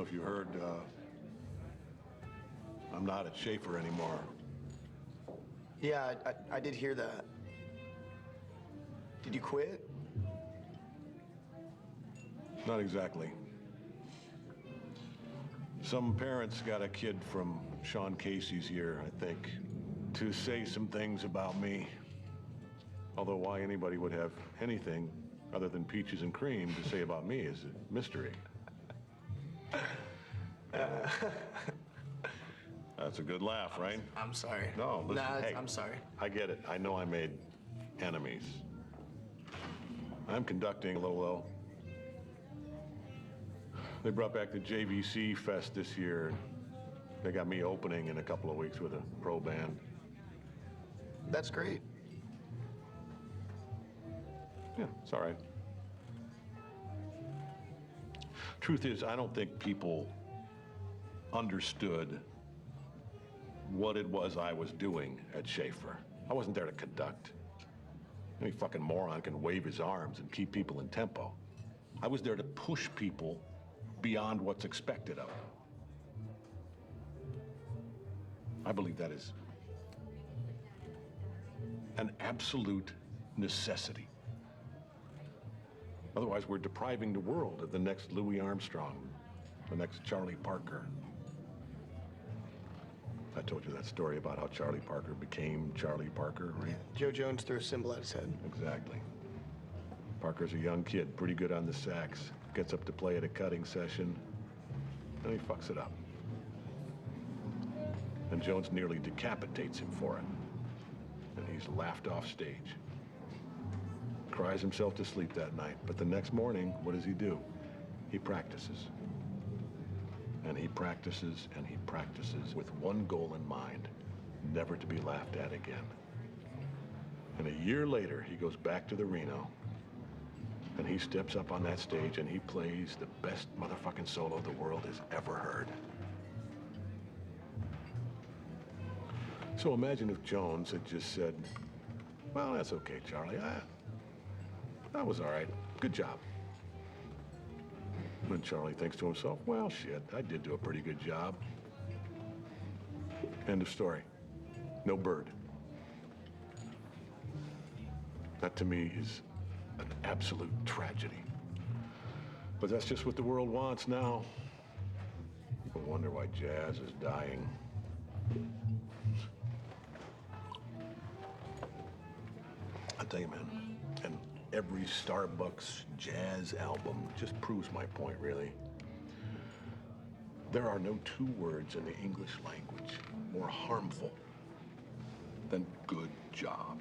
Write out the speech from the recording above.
if you heard, I'm not at Schaefer anymore. Yeah, I did hear that. Did you quit? Not exactly. Some parents got a kid from Sean Casey's year, I think, to say some things about me. Although why anybody would have anything other than peaches and cream to say about me is a mystery. That's a good laugh, right? I'm sorry. No, listen, nah, hey, I'm sorry. I get it. I know I made enemies. I'm conducting Lolo. They brought back the JVC Fest this year. They got me opening in a couple of weeks with a pro band. That's great. Yeah, it's all right. Truth is, I don't think people understood what it was I was doing at Schaefer. I wasn't there to conduct. Any fucking moron can wave his arms and keep people in tempo. I was there to push people beyond what's expected of them. I believe that is an absolute necessity. Otherwise, we're depriving the world of the next Louis Armstrong, the next Charlie Parker. I told you that story about how Charlie Parker became Charlie Parker, right? Yeah. Joe Jones threw a symbol at his head. Exactly. Parker's a young kid, pretty good on the sax, gets up to play at a cutting session, and he fucks it up. And Jones nearly decapitates him for it. And he's laughed off stage. Cries himself to sleep that night, but the next morning, what does he do? He practices. And he practices and he practices with one goal in mind, never to be laughed at again. And a year later, he goes back to the Reno, and he steps up on that stage and he plays the best motherfucking solo the world has ever heard. So imagine if Jones had just said, well, that's okay, Charlie. That was all right. Good job. And Charlie thinks to himself, well, shit, I did do a pretty good job. End of story. No bird. That, to me, is an absolute tragedy. But that's just what the world wants now. People wonder why jazz is dying. I'll tell you, man, and every Starbucks jazz album just proves my point, really. There are no two words in the English language more harmful than good job.